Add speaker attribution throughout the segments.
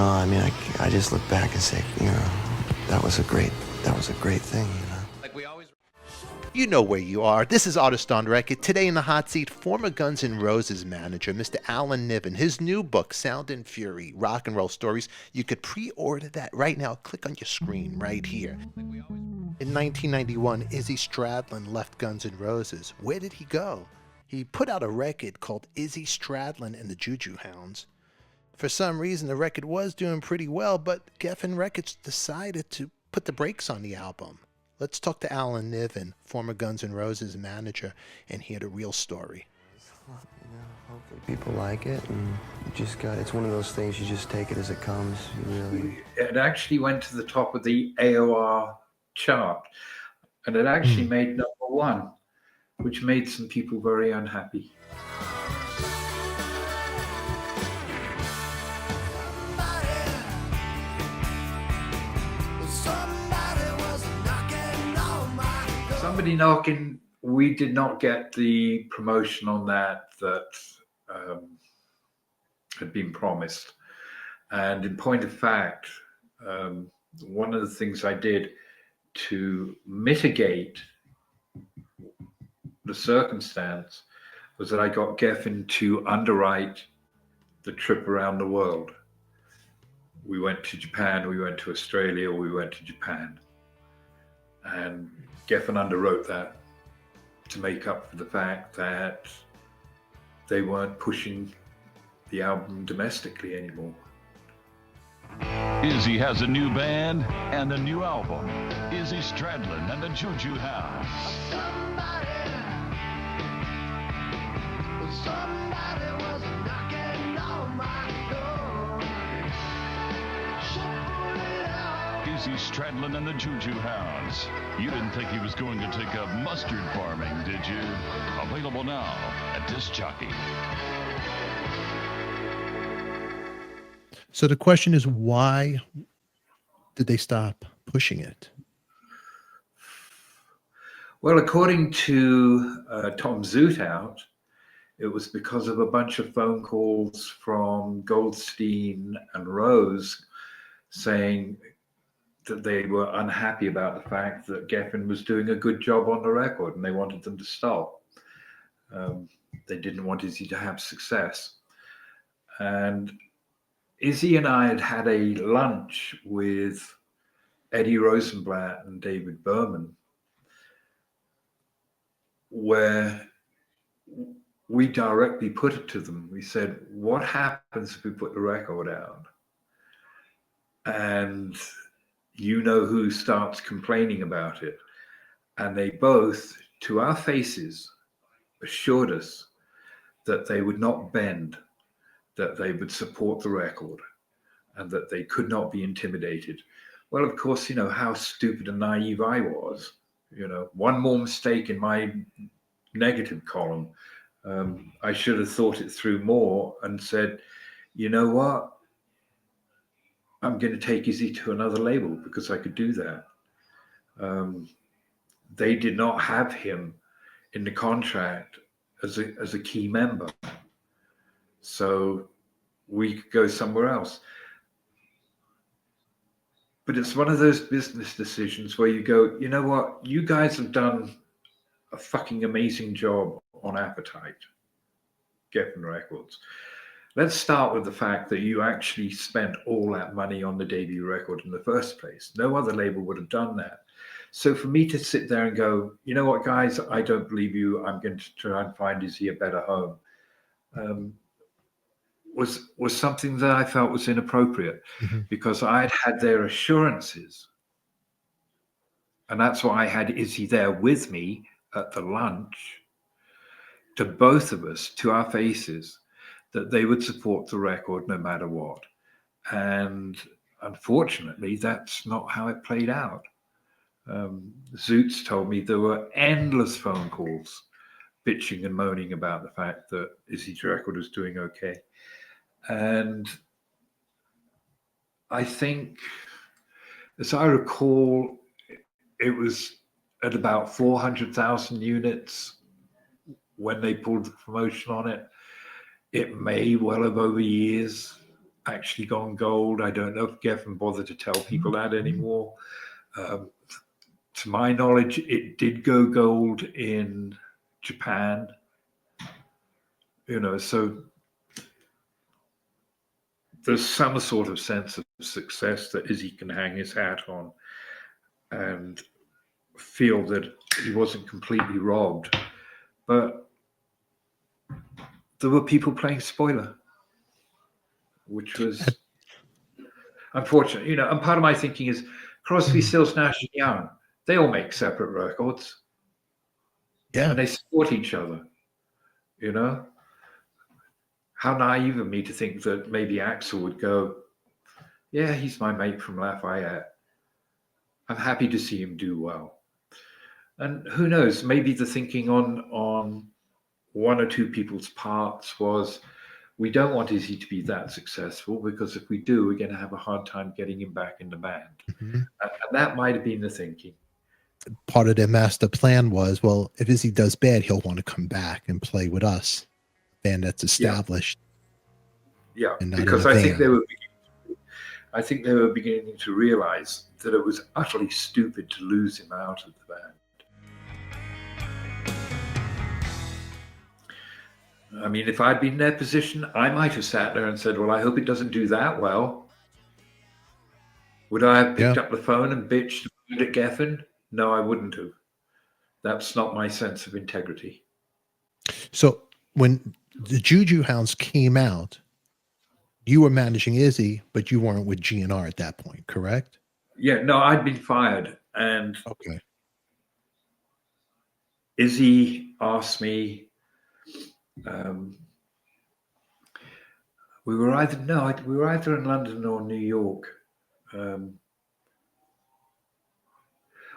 Speaker 1: I mean, I just look back and say, that was a great thing,
Speaker 2: Like we always. You know where you are. This is Artist on Record. Today in the hot seat, former Guns N' Roses manager, Mr. Alan Niven. His new book, Sound and Fury, Rock and Roll Stories. You could pre-order that right now. Click on your screen right here. In 1991, Izzy Stradlin left Guns N' Roses. Where did he go? He put out a record called Izzy Stradlin and the Juju Hounds. For some reason, the record was doing pretty well, but Geffen Records decided to put the brakes on the album. Let's talk to Alan Niven, former Guns N' Roses manager, and hear the real story.
Speaker 1: Hopefully people like it, and it's one of those things, you just take it as it comes.
Speaker 3: It actually went to the top of the AOR chart, and it actually made #1, which made some people very unhappy. Somebody knocking, we did not get the promotion on that had been promised. And in point of fact, one of the things I did to mitigate the circumstance was that I got Geffen to underwrite the trip around the world. We went to Japan, we went to Australia, we went to Japan. And Geffen underwrote that to make up for the fact that they weren't pushing the album domestically anymore.
Speaker 4: Izzy has a new band and a new album. Izzy Stradlin and the Juju Hounds. Somebody was knocking on my door. Izzy Stradlin and the Juju Hounds. You didn't think he was going to take up mustard farming, did you? Available now at Disc Jockey.
Speaker 2: So the question is, why did they stop pushing it?
Speaker 3: Well, according to Tom Zutaut, it was because of a bunch of phone calls from Goldstein and Rose saying that they were unhappy about the fact that Geffen was doing a good job on the record and they wanted them to stop. They didn't want Izzy to have success. And Izzy and I had a lunch with Eddie Rosenblatt and David Berman, where we directly put it to them. We said, what happens if we put the record out and you know who starts complaining about it? And they both, to our faces, assured us that they would not bend, that they would support the record, and that they could not be intimidated. Well, of course, how stupid and naive I was. One more mistake in my negative column. I should have thought it through more and said, you know what? I'm going to take Izzy to another label because I could do that. They did not have him in the contract as a key member. So we could go somewhere else. But it's one of those business decisions where you go, you know what? You guys have done a fucking amazing job on Appetite, Geffen Records. Let's start with the fact that you actually spent all that money on the debut record in the first place. No other label would have done that. So for me to sit there and go, you know what, guys, I don't believe you. I'm going to try and find Izzy a better home, was something that I felt was inappropriate because I had their assurances. And that's why I had Izzy there with me at the lunch, to both of us, to our faces, that they would support the record no matter what. And unfortunately, that's not how it played out. Zoots told me there were endless phone calls bitching and moaning about the fact that Izzy's record was doing okay. And I think, as I recall, it was at about 400,000 units when they pulled the promotion on it. It may well have over years actually gone gold. I don't know if Geffen bothered to tell people that anymore. To my knowledge, it did go gold in Japan. So there's some sort of sense of success that Izzy can hang his hat on and feel that he wasn't completely robbed. But there were people playing spoiler, which was unfortunate. And part of my thinking is Crosby, Stills, Nash and Young, they all make separate records.
Speaker 2: Yeah.
Speaker 3: And they support each other. How naive of me to think that maybe Axl would go, yeah, he's my mate from Lafayette. I'm happy to see him do well. And who knows, maybe the thinking on one or two people's parts was, we don't want Izzy to be that successful, because if we do, we're going to have a hard time getting him back in the band. And that might have been the thinking.
Speaker 2: Part of their master plan was, well, if Izzy does bad, he'll want to come back and play with us, band that's established.
Speaker 3: Yeah,
Speaker 2: and not
Speaker 3: because
Speaker 2: in a
Speaker 3: I think
Speaker 2: van.
Speaker 3: they were beginning to realize that it was utterly stupid to lose him out of the band. I mean, if I'd been in their position, I might have sat there and said, well, I hope it doesn't do that well. Would I have picked up the phone and bitched at Geffen? No, I wouldn't have. That's not my sense of integrity.
Speaker 2: So when the Juju Hounds came out, you were managing Izzy, but you weren't with GNR at that point, correct?
Speaker 3: Yeah, no, I'd been fired. And
Speaker 2: Okay.
Speaker 3: Izzy asked me, we were either in London or New York.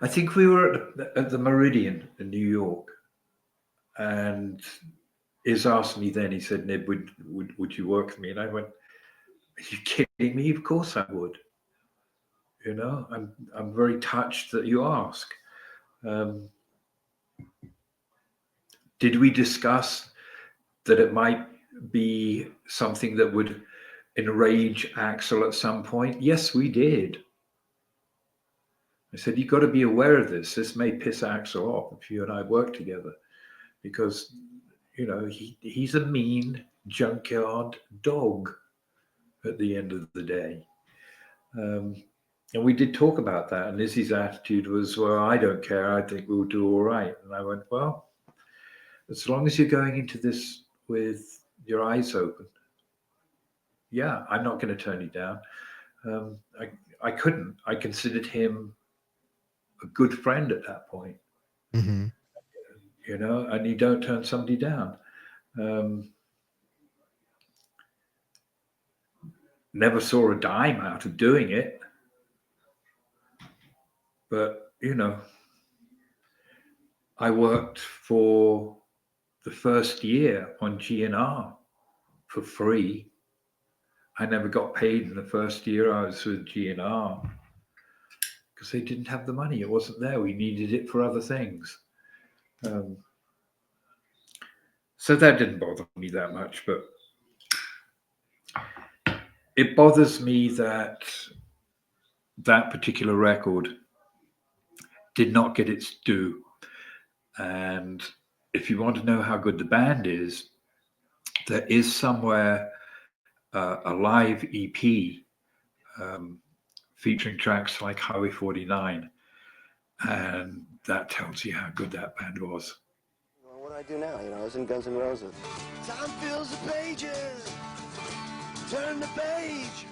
Speaker 3: I think we were at the Meridian in New York, and Iz asked me then. He said, "Nib, would you work for me?" And I went, "Are you kidding me? Of course I would. I'm very touched that you ask." Did we discuss that it might be something that would enrage Axl at some point? Yes, we did. I said, you've got to be aware of this. This may piss Axl off if you and I work together, because, he's a mean junkyard dog at the end of the day. And we did talk about that. And Izzy's attitude was, well, I don't care. I think we'll do all right. And I went, well, as long as you're going into this with your eyes open, yeah, I'm not going to turn you down. I couldn't. I considered him a good friend at that point.
Speaker 2: Mm-hmm.
Speaker 3: And you don't turn somebody down. Never saw a dime out of doing it. But, I worked for the first year on GNR for free. I never got paid in the first year I was with GNR because they didn't have the money. It wasn't there. We needed it for other things. So that didn't bother me that much, but it bothers me that that particular record did not get its due. And if you want to know how good the band is, there is somewhere a live EP featuring tracks like Highway 49, and that tells you how good that band was.
Speaker 1: Well, what do I do now? I was in Guns N' Roses. Time fills the pages. Turn the page.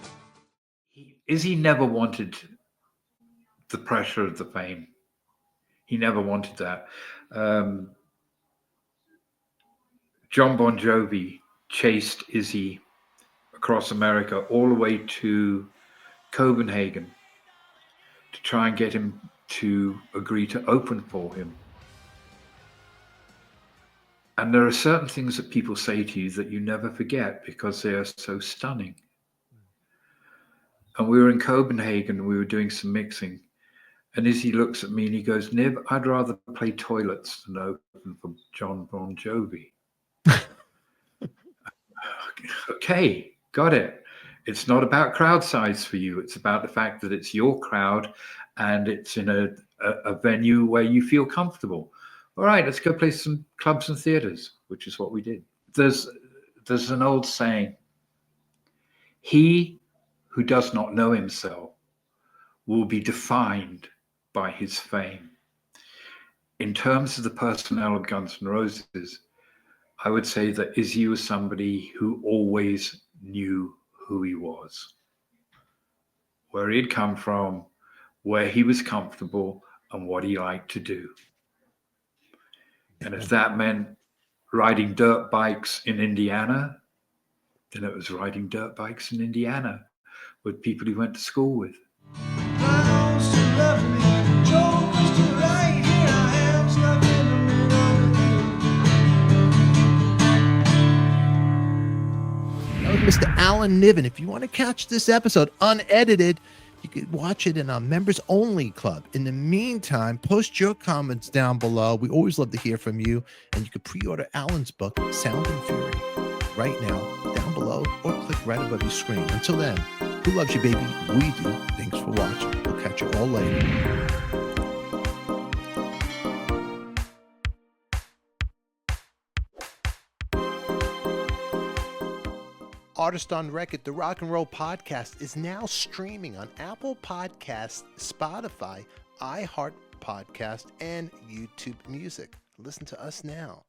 Speaker 3: Izzy never wanted the pressure of the fame. He never wanted that. John Bon Jovi chased Izzy across America all the way to Copenhagen to try and get him to agree to open for him. And there are certain things that people say to you that you never forget because they are so stunning. And we were in Copenhagen, we were doing some mixing, and Izzy looks at me and he goes, "Nib, I'd rather play Toilets than open for John Bon Jovi." Okay, got it. It's not about crowd size for you. It's about the fact that it's your crowd and it's in a venue where you feel comfortable. All right, let's go play some clubs and theaters, which is what we did. There's an old saying, he who does not know himself will be defined by his fame. In terms of the personnel of Guns N' Roses, I would say that Izzy was somebody who always knew who he was, where he'd come from, where he was comfortable, and what he liked to do. And if that meant riding dirt bikes in Indiana, then it was riding dirt bikes in Indiana with people he went to school with.
Speaker 2: Mr. Alan Niven. If you want to catch this episode unedited, you can watch it in our members only club. In the meantime, post your comments down below. We always love to hear from you. And you can pre-order Alan's book, Sound and Fury, right now, down below, or click right above your screen. Until then, who loves you, baby? We do. Thanks for watching. We'll catch you all later. Artist on Record, the Rock and Roll Podcast, is now streaming on Apple Podcasts, Spotify, iHeart Podcast, and YouTube Music. Listen to us now.